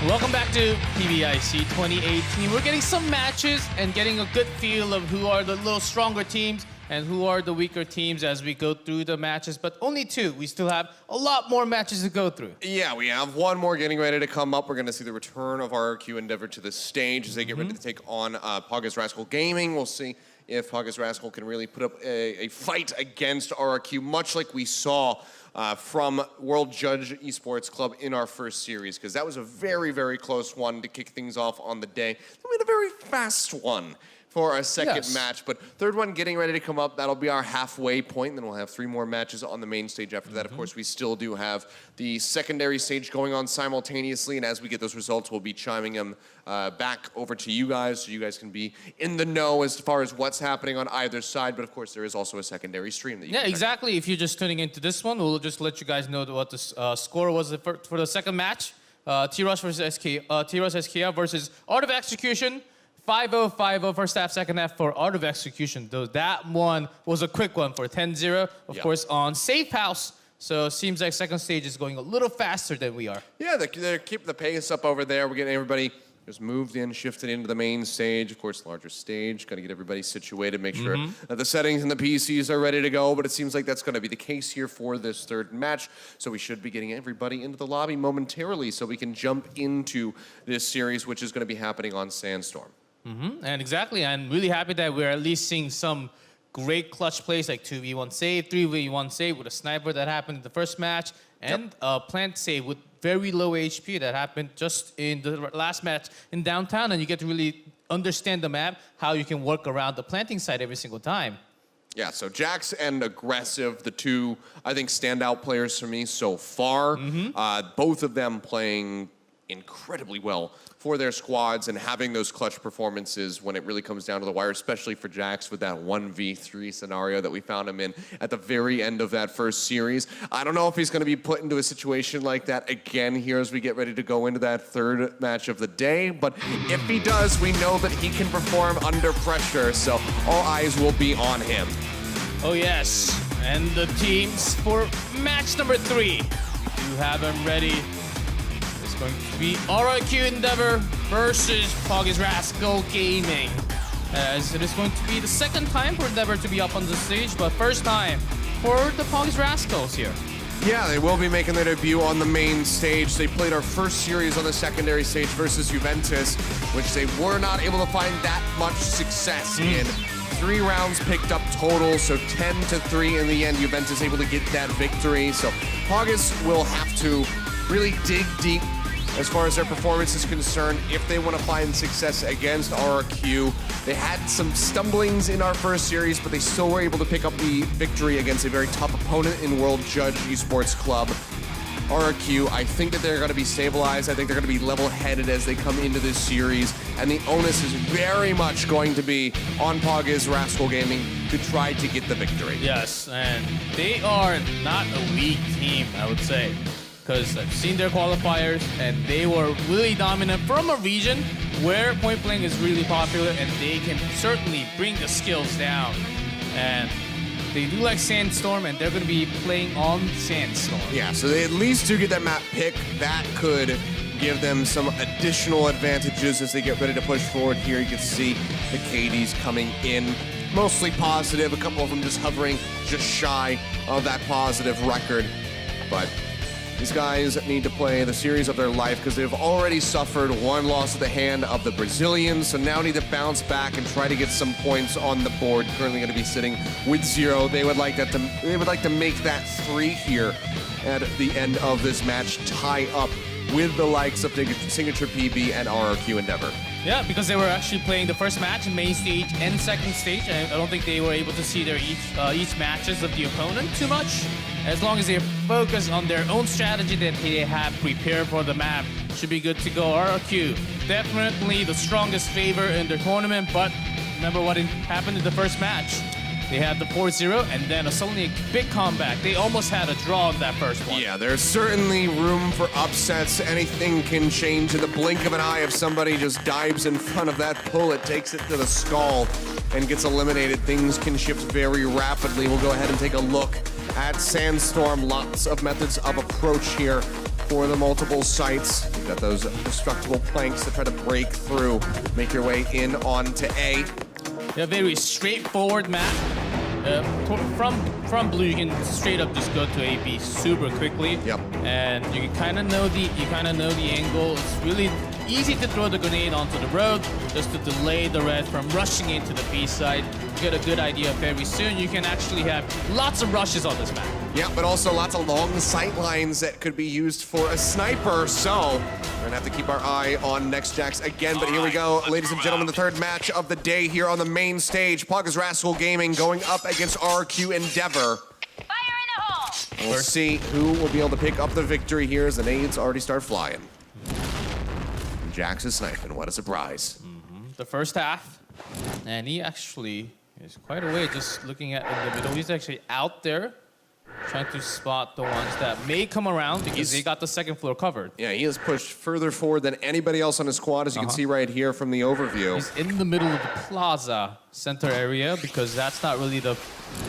Welcome back to PBIC 2018. We're getting some matches and getting a good feel of who are the little stronger teams and who are the weaker teams as we go through the matches, but only two. We still have a lot more matches to go through. Yeah, we have one more getting ready to come up. We're going to see the return of RRQ Endeavour to the stage as they get ready to take on Pogiz.RascaL Gaming. We'll see if Pogiz.RascaL can really put up a fight against RRQ, much like we saw from World Judge Esports Club in our first series, because that was a very, very close one to kick things off on the day. We had a very fast one for our second match, but third one getting ready to come up. That'll be our halfway point, and then we'll have 3 more matches on the main stage after that. Of course, we still do have the secondary stage going on simultaneously, and as we get those results, we'll be chiming them back over to you guys, so you guys can be in the know as far as what's happening on either side. But of course, there is also a secondary stream that you can check. Exactly. If you're just tuning into this one, we'll just let you guys know what the score was for the second match. T-Rush versus SKL versus Art of Execution. 5-0, 5-0 first half, second half for Art of Execution. Though that one was a quick one for 10-0, of course, on Safe House. So it seems like second stage is going a little faster than we are. Yeah, they're keeping the pace up over there. We're getting everybody just moved in, shifted into the main stage. Of course, larger stage. Got to get everybody situated, make sure that the settings and the PCs are ready to go. But it seems like that's going to be the case here for this third match. So we should be getting everybody into the lobby momentarily so we can jump into this series, which is going to be happening on Sandstorm. And exactly, I'm really happy that we're at least seeing some great clutch plays like 2v1 save, 3v1 save with a sniper that happened in the first match, and a plant save with very low HP that happened just in the last match in downtown, and you get to really understand the map, how you can work around the planting site every single time. Yeah, so Jax and Aggressive, the two, I think, standout players for me so far. Both of them playing incredibly well for their squads and having those clutch performances when it really comes down to the wire, especially for Jax with that 1v3 scenario that we found him in at the very end of that first series. I don't know if he's going to be put into a situation like that again here as we get ready to go into that third match of the day, but if he does, we know that he can perform under pressure, so all eyes will be on him. Oh yes, and the teams for match number 3, we do have them ready. Going to be RRQ Endeavour versus Pogiz.RascaL Gaming. As it is going to be the second time for Endeavour to be up on the stage, but first time for the Pogiz.RascaLs here. Yeah, they will be making their debut on the main stage. They played our first series on the secondary stage versus Juventus, which they were not able to find that much success in. 3 rounds picked up total, so 10-3 in the end. Juventus able to get that victory. So Pogiz will have to really dig deep as far as their performance is concerned if they want to find success against RRQ. They had some stumblings in our first series, but they still were able to pick up the victory against a very tough opponent in World Judge Esports Club. RRQ, I think that they're going to be stabilized. I think they're going to be level-headed as they come into this series, and the onus is very much going to be on Pogiz.RascaL Gaming to try to get the victory. Yes, and they are not a weak team, I would say, because I've seen their qualifiers, and they were really dominant from a region where point playing is really popular, and they can certainly bring the skills down. And they do like Sandstorm, and they're going to be playing on Sandstorm. Yeah, so they at least do get that map pick. That could give them some additional advantages as they get ready to push forward here. You can see the KDs coming in mostly positive, a couple of them just hovering just shy of that positive record. But these guys need to play the series of their life because they've already suffered 1 loss at the hand of the Brazilians, so now need to bounce back and try to get some points on the board. Currently going to be sitting with 0. They would like to make that 3 here at the end of this match, tie up with the likes of Signature PB and RRQ Endeavour. Yeah, because they were actually playing the first match in main stage and second stage, and I don't think they were able to see their each matches of the opponent too much. As long as they focus on their own strategy that they have prepared for the map, should be good to go. RRQ, definitely the strongest favor in their tournament, but remember what happened in the first match. They had the 4-0 and then suddenly a big comeback. They almost had a draw in that first one. Yeah, there's certainly room for upsets. Anything can change in the blink of an eye if somebody just dives in front of that bullet, takes it to the skull, and gets eliminated. Things can shift very rapidly. We'll go ahead and take a look at Sandstorm. Lots of methods of approach here for the multiple sites. You've got those destructible planks to try to break through, make your way in onto A. Yeah, very straightforward map. From blue, you can straight up just go to AB super quickly. Yep. And you kind of know the angle. It's really easy to throw the grenade onto the road just to delay the red from rushing into the B side. You get a good idea very soon. You can actually have lots of rushes on this map. Yeah, but also lots of long sight lines that could be used for a sniper. So we're gonna have to keep our eye on NextJax again. But here we go, ladies and gentlemen, the third match of the day here on the main stage. Pogiz.RascaL Gaming going up against RRQ Endeavour. Fire in the hole! We'll see who will be able to pick up the victory here as the nades already start flying. And Jax is sniping, what a surprise. The first half, and he actually is quite away just looking at in the middle. He's actually out there trying to spot the ones that may come around because they got the second floor covered. Yeah, he has pushed further forward than anybody else on his squad, as you can see right here from the overview. He's in the middle of the plaza center area because that's not really the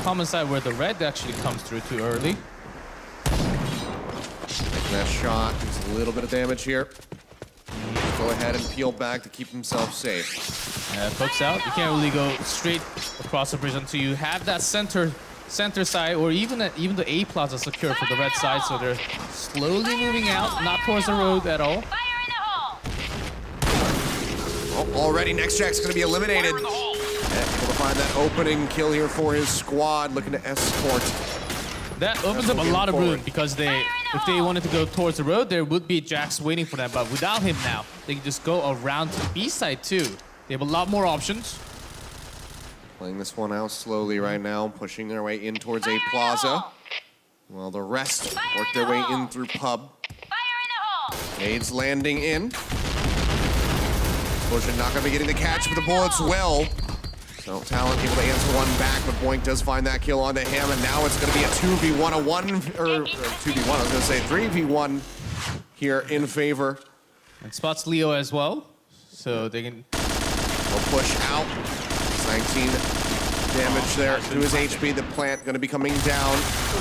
common side where the red actually comes through too early. Taking that shot, does a little bit of damage here. Go ahead and peel back to keep himself safe. Pokes out. You can't really go straight across the bridge until you have that center side, or even the A plaza secure for the red side. So they're slowly moving out, not towards the road at all. Fire in the hole! Oh, already NextJax going to be eliminated. And able to find that opening kill here for his squad, looking to escort. That opens up a lot of room because if they wanted to go towards the road, there would be Jax waiting for them. But without him now, they can just go around to the B side too. They have a lot more options. Playing this one out slowly right now, pushing their way in towards A plaza. While the rest work their way in through pub. Fire in the hole! Nades landing in. Explosion not going to be getting the catch, but the bullets will. So Talon able to answer one back, but Boink does find that kill onto him, and now it's going to be a 2v1, or 2v1, I was going to say 3v1 here in favor. And spots Leo as well, so they can... They'll push out. 19 damage there to his HP. The plant going to be coming down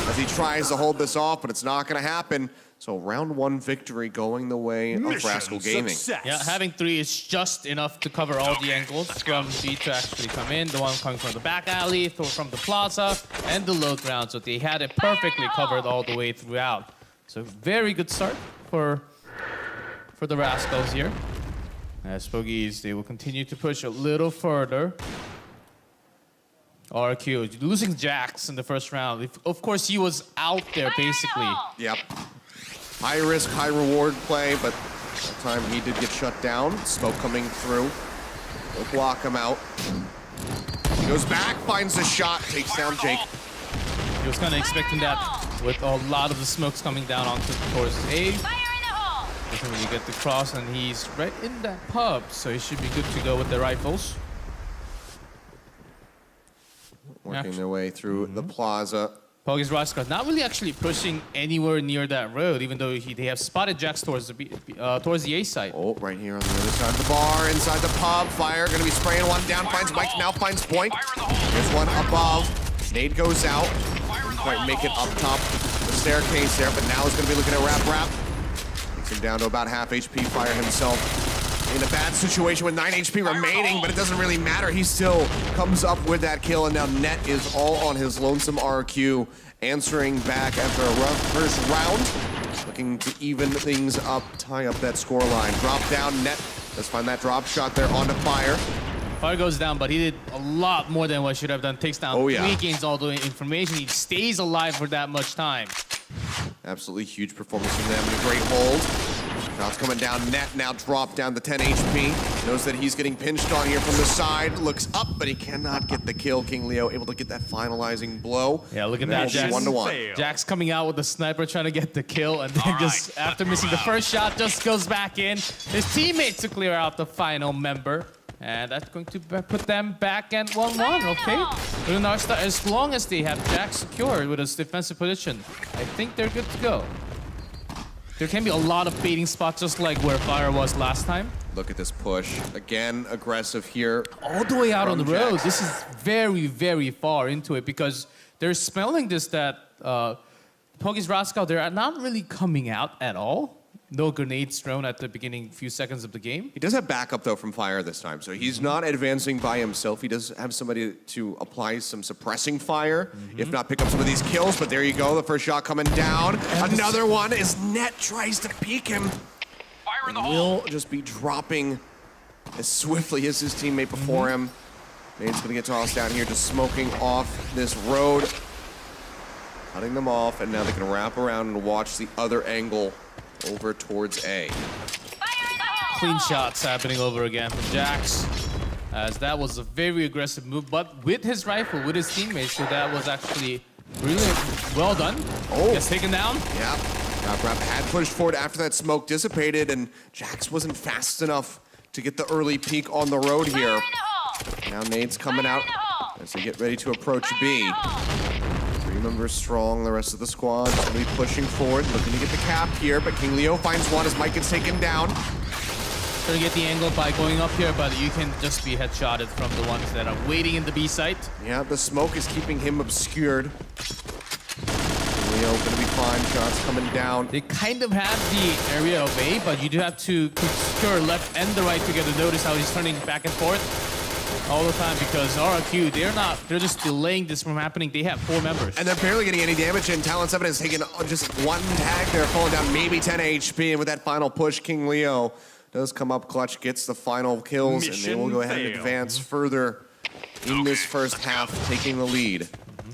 as he tries to hold this off, but it's not going to happen. So round one victory going the way of RascaL Gaming. Yeah, having 3 is just enough to cover all the angles from B to actually come in. The one coming from the back alley, from the plaza, and the low ground. So they had it perfectly covered all the way throughout. So very good start for the RascaLs here. As Pogiz, they will continue to push a little further. RRQ losing Jax in the first round. Of course, he was out there basically. Yep. High risk, high reward play, but that time he did get shut down. Smoke coming through. They'll block him out. He goes back, finds a shot, takes down Jake. He was kind of expecting that with a lot of the smokes coming down towards A. Doesn't really get the cross, and he's right in that pub, so he should be good to go with the rifles. Working their way through the plaza. Pogiz.RascaL not really actually pushing anywhere near that road, even though they have spotted Jax towards the A side. Oh, right here on the other side of the bar, inside the pub. Fire, gonna be spraying one down, finds Mike, now finds Boink. There's one above. Nade goes out. Didn't quite make it up top the staircase there, but now he's gonna be looking at Wrap. Takes him down to about half HP. Fire himself in a bad situation with 9 HP remaining, but it doesn't really matter. He still comes up with that kill, and now Net is all on his lonesome RQ, answering back after a rough first round, looking to even things up, tie up that score line. Drop down, Net does find that drop shot there onto Fire. Fire goes down, but he did a lot more than what he should have done. Takes down 3, gains all the information. He stays alive for that much time. Absolutely huge performance from them. A great hold. Shots coming down. Net now dropped down to 10 HP. Knows that he's getting pinched on here from the side. Looks up, but he cannot get the kill. King Leo able to get that finalizing blow. Yeah, look at that. Jax, 1-1. Jax coming out with the sniper trying to get the kill, and then just after missing the first shot, just goes back in. His teammate to clear out the final member. And that's going to put them back at 1-1, okay? As long as they have Jax secured with his defensive position, I think they're good to go. There can be a lot of baiting spots just like where Fire was last time. Look at this push. Again, aggressive here. All the way out on the road. Jax. This is very, very far into it because they're smelling this that Pogiz.RascaL, they're not really coming out at all. no grenades thrown at the beginning few seconds of the game. He does have backup, though, from Fire this time, so he's not advancing by himself. He does have somebody to apply some suppressing fire, if not pick up some of these kills, but there you go, the first shot coming down. Another one as Net tries to peek him. Fire in the Will just be dropping as swiftly as his teammate before him. Nade's gonna get tossed down here, just smoking off this road. Cutting them off, and now they can wrap around and watch the other angle over towards A. Fire in the hole! Clean shots happening over again from Jax, as that was a very aggressive move, but with his rifle, with his teammates, so that was actually really well done. Oh. Gets taken down. Yeah, Rap had pushed forward after that smoke dissipated, and Jax wasn't fast enough to get the early peek on the road Fire here. in the hole! Now Nade's coming out as they get ready to approach Fire in B. the hole! 3 members strong, the rest of the squad is going to be pushing forward, looking to get the cap here, but King Leo finds one as Mike gets taken down. Trying to get the angle by going up here, but you can just be headshotted from the ones that are waiting in the B site. Yeah, the smoke is keeping him obscured. King Leo going to be fine, shots coming down. They kind of have the area of A, but you do have to secure left and the right to get to notice how he's turning back and forth all the time, because RRQ, they're just delaying this from happening. They have 4 members. And they're barely getting any damage, and Talon 7 has taken just one tag there, falling down maybe 10 HP, and with that final push, King Leo does come up clutch, gets the final kills, and they will go ahead and advance further in this first half, taking the lead.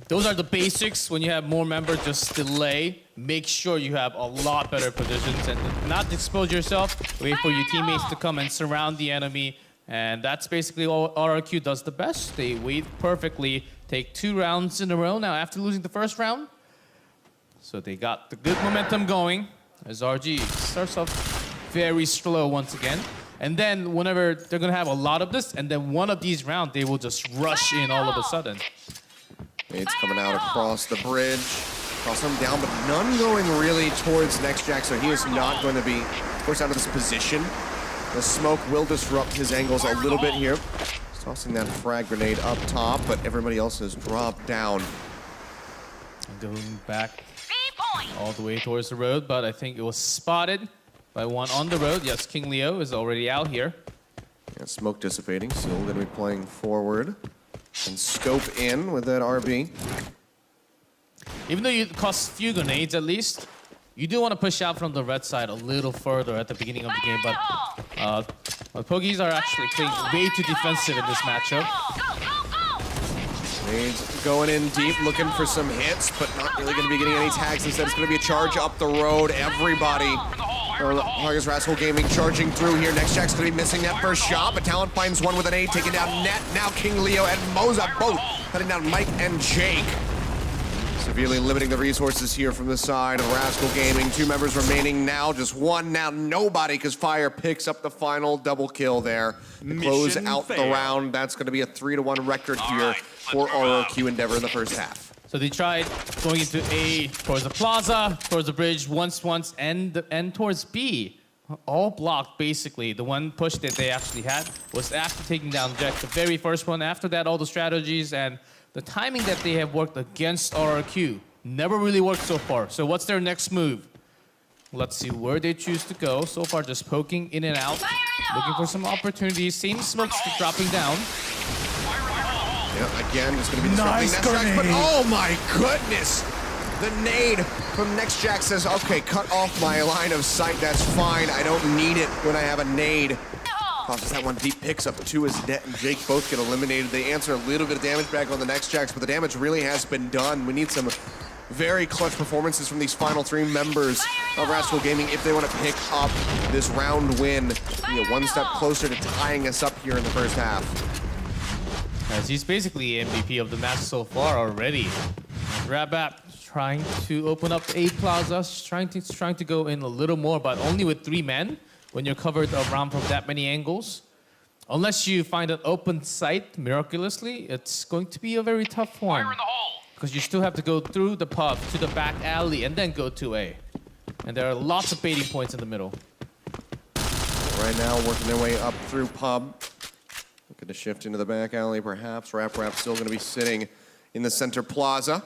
Those are the basics. When you have more members, just delay. Make sure you have a lot better positions and not expose yourself. Wait for your teammates to come and surround the enemy. And that's basically all RRQ does the best. They wait perfectly, take 2 rounds in a row now after losing the first round. So they got the good momentum going as RG starts off very slow once again. And then whenever they're gonna have a lot of this, and then one of these rounds, they will just rush in all of a sudden. Nade's coming out across the bridge. Cross him down, but none going really towards Next Jack, so he is not going to be forced out of this position. The smoke will disrupt his angles a little bit here. He's tossing that frag grenade up top, but everybody else has dropped down. Going back B point! all the way towards the road, but I think it was spotted by one on the road. Yes, King Leo is already out here. Yeah, smoke dissipating, still going to be playing forward. And scope in with that RB. Even though you cost few grenades at least, you do want to push out from the red side a little further at the beginning of the game, but Pogiz are actually playing way too defensive in this matchup. Go, go, go! Nade's going in deep, looking for some hits, but not really going to be getting any tags. Instead, it's going to be a charge up the road. Everybody, Pogiz.RascaL Gaming charging through here. Next Jack's going to be missing that first shot, but Talon finds one with an 8, taking down Net. Now King Leo and Moza both cutting down Mike and Jake. Severely limiting the resources here from the side of RascaL Gaming. 2 members remaining now, just 1 now, nobody, because Fire picks up the final double kill there to close out the round. That's going to be a 3-1 record here for RRQ Endeavour in the first half. So they tried going into A, towards the plaza, towards the bridge, once, and towards B. All blocked, basically. The one push that they actually had was after taking down Jack, the very first one. After that, all the strategies and the timing that they have worked against RRQ never really worked so far. So what's their next move? Let's see where they choose to go. So far, just poking in and out, looking for some opportunities. Same smokes dropping down. Yeah, again, just going to be disrupting Next Jack, but oh my goodness! The nade from Next Jack says, okay, cut off my line of sight, that's fine. I don't need it when I have a nade. Tosses that one deep, picks up 2 as Net and Jake both get eliminated. They answer a little bit of damage back on the Next Jacks, but the damage really has been done. We need some very clutch performances from these final 3 members of RascaL Gaming if they want to pick up this round win. Be a 1 step closer to tying us up here in the first half. As he's basically MVP of the match so far already. Rabap trying to open up A Plaza, trying to go in a little more, but only with 3 men. When you're covered around from that many angles, unless you find an open site miraculously, it's going to be a very tough one. Fire in the hole! Because you still have to go through the pub to the back alley and then go to A. And there are lots of baiting points in the middle. Right now, working their way up through pub. Looking to shift into the back alley, perhaps. Rap still going to be sitting in the center plaza.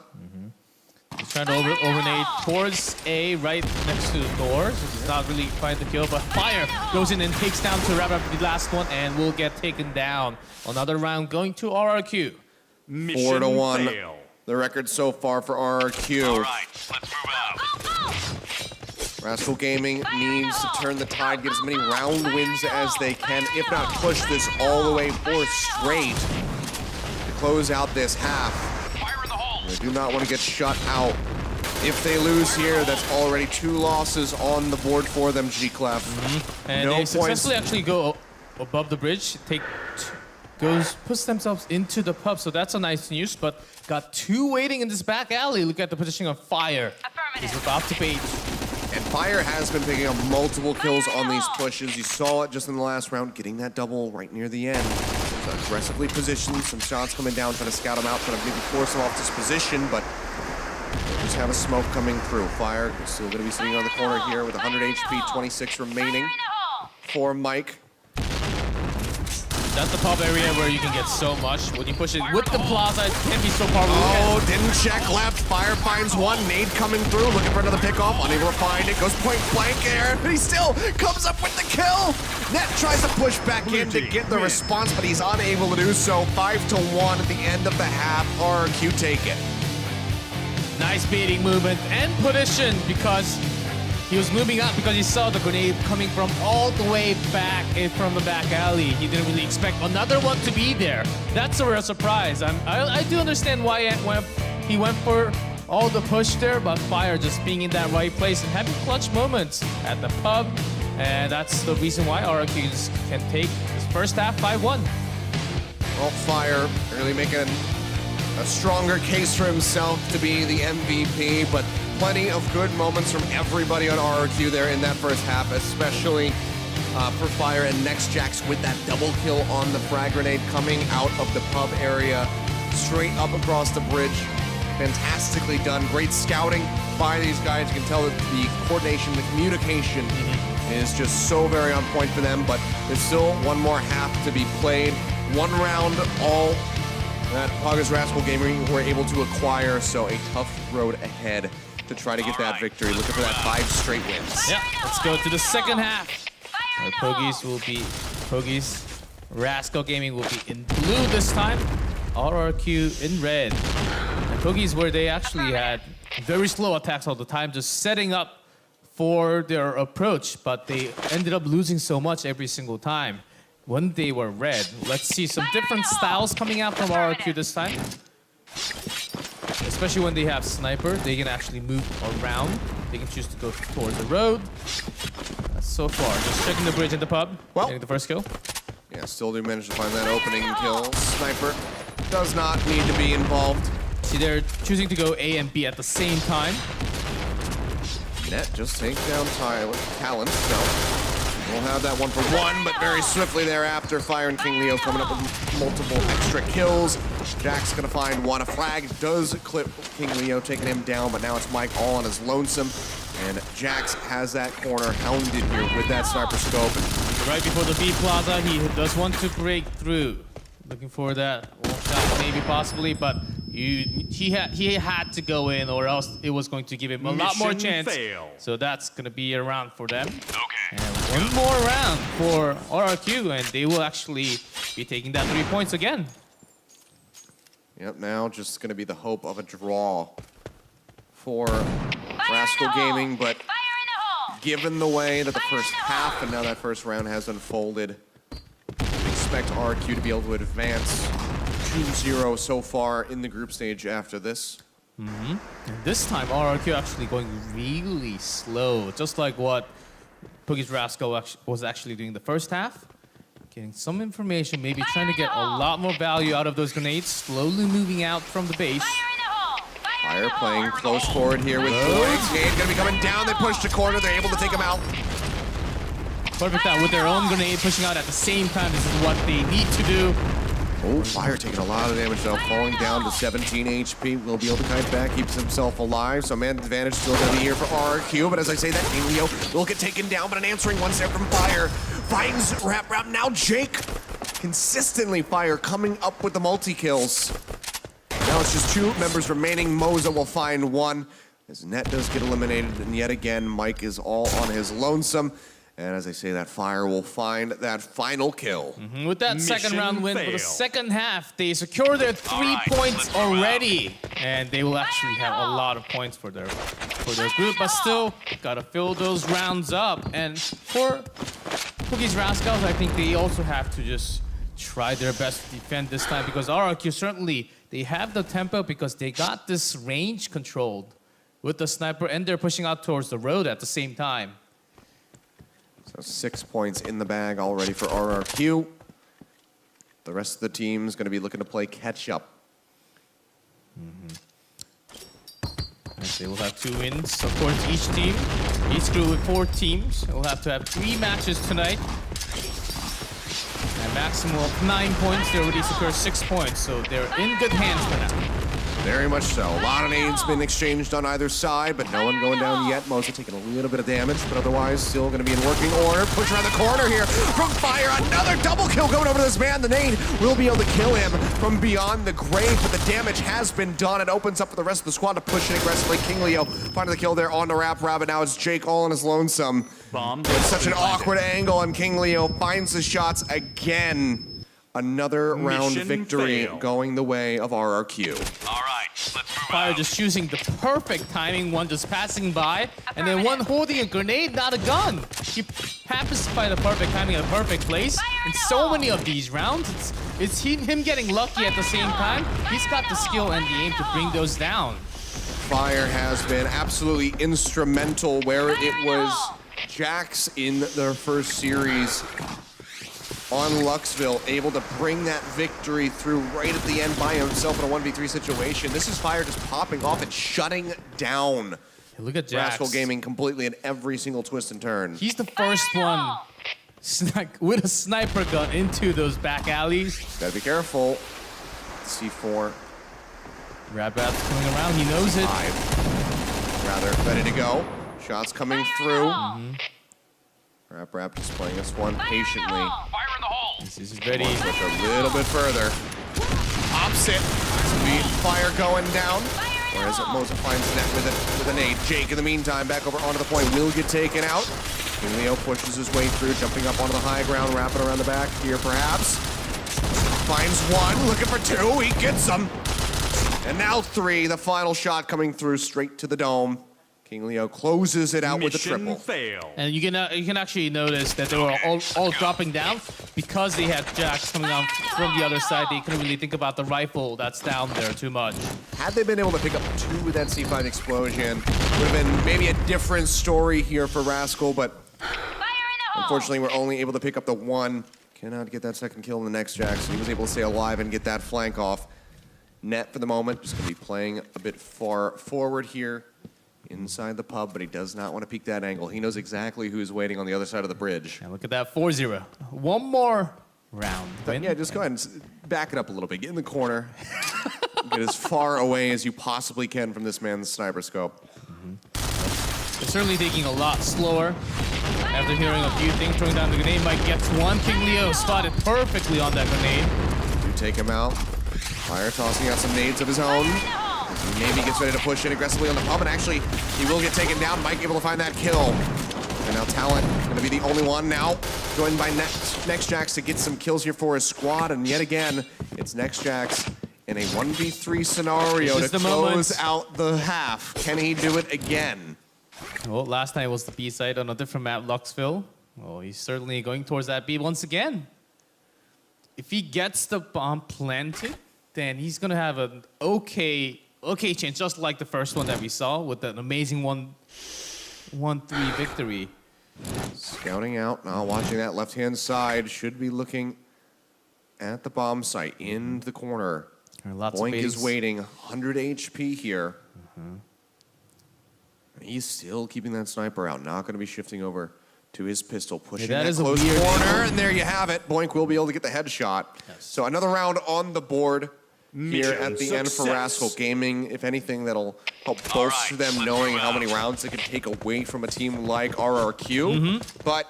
He's trying to overnade towards A right next to the door, so he's not really find the kill, but Fire goes in and takes down to wrap up the last one and will get taken down. Another round going to RRQ. 4-1. fail. The record so far for RRQ. All right, let's move out. RascaL Gaming needs to turn the tide, get as many round wins as they can, if not push this all the way 4 straight to close out this half. Fire in the hole. They do not want to get shut out. If they lose here, that's already 2 losses on the board for them, G-Clef. And No they points. successfully actually go above the bridge, puts themselves into the pub, so that's a nice news, but got 2 waiting in this back alley. Look at the positioning of Fire. He's about to bait. And Fire has been picking up multiple kills on these pushes. You saw it just in the last round, getting that double right near the end. So aggressively positioned, some shots coming down, trying to scout him out, trying to maybe force him off this position, but they just have a smoke coming through. Fire is still going to be sitting on the corner here with 100 HP, 26 remaining for Mike. That's the pub area where you can get so much. When you push it with the plaza, it can be so powerful. Oh, didn't check left. Fire finds one. Nade coming through, looking for another pickoff. Unable to find it. Goes point blank there, but he still comes up with the kill. Net tries to push back in to get the response, but he's unable to do so. 5-1 at the end of the half. RRQ take it. Nice baiting movement and position because he was moving up because he saw the grenade coming from all the way back from the back alley. He didn't really expect another one to be there. That's a real surprise. I do understand why he went for all the push there, but Fire just being in that right place and having clutch moments at the pub. And that's the reason why RRQ can take his first half 5-1. Well, Fire really making a stronger case for himself to be the MVP, but plenty of good moments from everybody on RRQ there in that first half, especially for Fire and NextJax with that double kill on the frag grenade coming out of the pub area, straight up across the bridge. Fantastically done. Great scouting by these guys. You can tell that the coordination, the communication is just so very on point for them, but there's still one more half to be played. 1 round all that Pogiz.RascaL Gaming were able to acquire, so a tough road ahead to try to get that victory. Looking for that 5 straight wins. Yeah, let's go to the second half. Pogiz.RascaL Gaming will be in blue this time. RRQ in red. And Pogiz, where they actually had very slow attacks all the time, just setting up for their approach, but they ended up losing so much every single time when they were red. Let's see some different styles coming out from RRQ this time. Especially when they have sniper, they can actually move around. They can choose to go towards the road. So far, just checking the bridge in the pub, getting the first kill. Yeah, still do manage to find that opening kill. Sniper does not need to be involved. See, they're choosing to go A and B at the same time. Net just takes down Talent. So we'll have that 1-for-1, but very swiftly thereafter, Fire and King Leo coming up with multiple extra kills. Jack's gonna find one. A frag does clip King Leo, taking him down, but now it's Mike all on his lonesome. And Jax has that corner hounded here with that sniper scope. Right before the B plaza, he does want to break through. Looking for that wall shot, maybe possibly, but he had to go in, or else it was going to give him a lot more chance. So that's gonna be a round for them. Okay. And one more round for RRQ, and they will actually be taking that 3 points again. Yep, now just gonna be the hope of a draw for RascaL Gaming, but given the way that the first half and now that first round has unfolded, expect RRQ to be able to advance 2-0 so far in the group stage after this. And this time, RRQ actually going really slow, just like what Pogiz.RascaL was actually doing the first half. Getting some information, maybe trying to get a lot more value out of those grenades, slowly moving out from the base. Fire playing close forward here with Boys. Nade gonna be coming down, they push the corner, they're able to take him out. Perfect out with their own grenade pushing out at the same time. This is what they need to do. Oh, Fire taking a lot of damage though, falling down to 17 HP. Will be able to kite back, keeps himself alive. So man advantage still gonna be here for RRQ, but as I say that, Leo will get taken down, but an answering one step from Fire. Finds Wrap. Now Jake, consistently Fire coming up with the multi-kills. Now it's just 2 members remaining. Moza will find one. As Net does get eliminated, and yet again, Mike is all on his lonesome. And as I say, that Fire will find that final kill. With that second round win, for the fail. second half, they secure their 3 right, points let's move already. And they will actually have a lot of points for their group, but still gotta fill those rounds up. And for Pogiz.RascaL, I think they also have to just try their best to defend this time, because RRQ certainly, they have the tempo because they got this range controlled with the sniper, and they're pushing out towards the road at the same time. So 6 points in the bag already for RRQ. The rest of the team is going to be looking to play catch up. They will have 2 wins, of course, each team. Each group with 4 teams. We'll have to have 3 matches tonight. A maximum of 9 points. They already secured 6 points, so they're in good hands for now. Very much so. A lot of nades been exchanged on either side, but no one going down yet. Moza taking a little bit of damage, but otherwise still going to be in working order. Push around the corner here from Fire. Another double kill going over to this man. The nade will be able to kill him from beyond the grave, but the damage has been done. It opens up for the rest of the squad to push in aggressively. King Leo finding the kill there on the Rap Rabbit. Now it's Jake all on his lonesome. Bomb. With such an awkward angle, and King Leo finds the shots again. Another round Mission victory fail. going the way of RRQ. All right, let's move Fire out. just choosing the perfect timing, one just passing by, and then one holding a grenade, not a gun. He happens to find the perfect timing at a perfect place. In so many of these rounds, it's him getting lucky at the same time. He's got the skill and the aim to bring those down. Fire has been absolutely instrumental where it was Jax in their first series on Luxville, able to bring that victory through right at the end by himself in a 1v3 situation. This is Fire just popping off and shutting down Hey, look at Jax. RascaL Gaming completely in every single twist and turn. He's the first one with a sniper gun into those back alleys. Gotta be careful. C4. Rabat's coming around, he knows it. 5. Rather, ready to go. Shots coming through. Rap just playing this one patiently. Fire in the hole. This is ready. Push a little bit further. Opposite. Speed Fire going down. Whereas Moza finds Net with a nade. Jake, in the meantime, back over onto the point, will get taken out. King Leo pushes his way through, jumping up onto the high ground, wrapping around the back here, perhaps. Finds one, looking for 2. He gets them. And now 3. The final shot coming through straight to the dome. King Leo closes it out with a triple. Fail. And you can actually notice that they were all dropping down because they had Jax coming on from the other side. They couldn't really think about the rifle that's down there too much. Had they been able to pick up 2 with that C5 explosion, would have been maybe a different story here for RascaL, but unfortunately we're only able to pick up the 1. Cannot get that second kill in the next Jax. So he was able to stay alive and get that flank off. Net for the moment, just gonna be playing a bit far forward here inside the pub, but he does not want to peek that angle. He knows exactly who's waiting on the other side of the bridge. And look at that 4-0. One more round. Win. Yeah, just go ahead and back it up a little bit. Get in the corner. Get as far away as you possibly can from this man's sniper scope. They're certainly taking a lot slower. After hearing a few things, throwing down the grenade, Mike gets one. King Leo spotted perfectly on that grenade. Do take him out. Fire tossing out some nades of his own. He maybe gets ready to push in aggressively on the pub, and actually, he will get taken down. Mike able to find that kill. And now Talent going to be the only one now, joined by Next Jax to get some kills here for his squad. And yet again, it's Next Jax in a 1v3 scenario to close out the half. Can he do it again? Well, last time it was the B side on a different map, Luxville. Well, he's certainly going towards that B once again. If he gets the bomb planted, then he's going to have an okay chance, just like the first one that we saw with an amazing 1-3 victory. Scouting out, now watching that left-hand side, should be looking at the bomb site in the corner. Boink is waiting, 100 HP here. He's still keeping that sniper out, not going to be shifting over to his pistol, pushing that close corner, and there you have it. Boink will be able to get the headshot. Yes. So another round on the board here at the end for RascaL Gaming. If anything, that'll help bolster them knowing how many rounds they can take away from a team like RRQ. But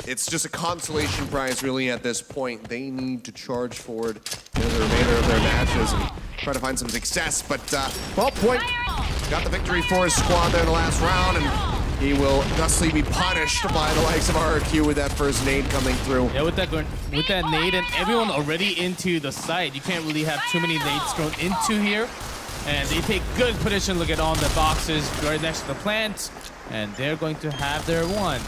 it's just a consolation prize really at this point. They need to charge forward the remainder of their matches and try to find some success. But, well, Boink got the victory for his squad there in the last round, and he will thusly be punished by the likes of RRQ with that first nade coming through. Yeah, with that nade and everyone already into the site, you can't really have too many nades thrown into here. And they take good position. Look at all the boxes right next to the plant, and they're going to have their one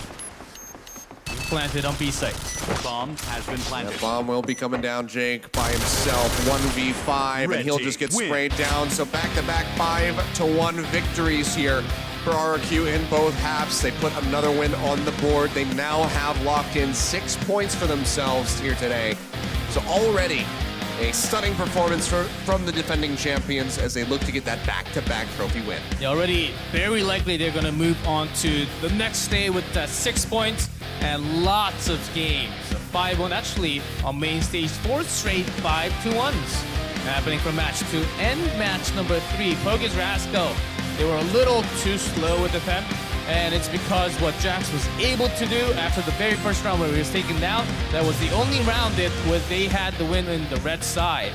planted on B site. Bomb has been planted. That bomb will be coming down, Jake, by himself, 1v5, and he'll just get sprayed down. So back-to-back 5-1 victories here for RRQ in both halves. They put another win on the board. They now have locked in 6 points for themselves here today. So already a stunning performance from the defending champions as they look to get that back-to-back trophy win. Yeah, already very likely they're going to move on to the next day with 6 points and lots of games. 5-1 actually on main stage, 4 straight 5-1s happening from match 2 and match number 3. Pogiz.RascaL, they were a little too slow with the attempt, and it's because what Jax was able to do after the very first round where he was taken down, that was the only round that they had the win in the red side.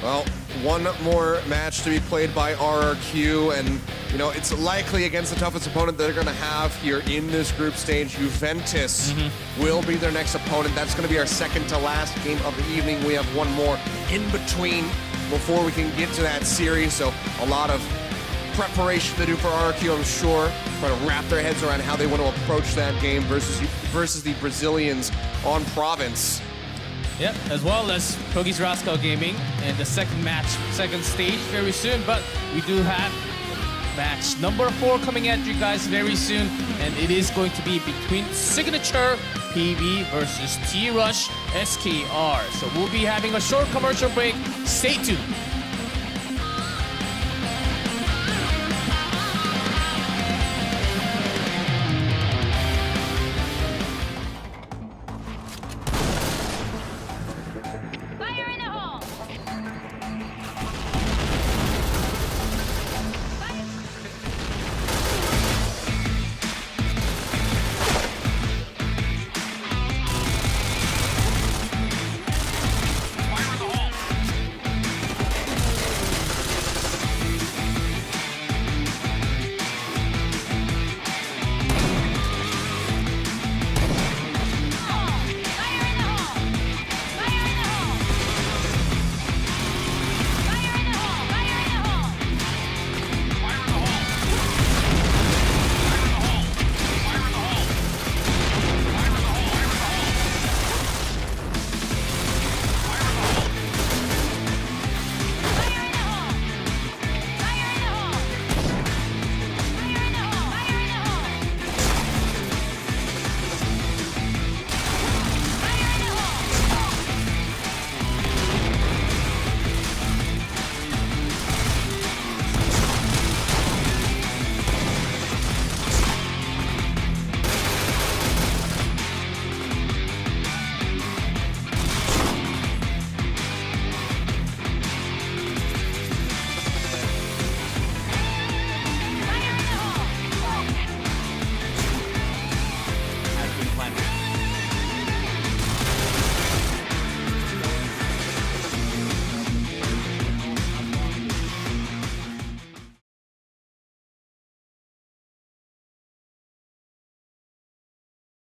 Well, one more match to be played by RRQ, and you know, it's likely against the toughest opponent they're going to have here in this group stage. Juventus will be their next opponent. That's going to be our second to last game of the evening. We have one more in between before we can get to that series, so a lot of preparation to do for RRQ, I'm sure, trying to wrap their heads around how they want to approach that game versus the Brazilians on Province. Yep, as well as Pogiz.RascaL Gaming in the second stage very soon, but we do have match number 4 coming at you guys very soon, and it is going to be between Signature PB versus T-Rush SKR. So we'll be having a short commercial break. Stay tuned.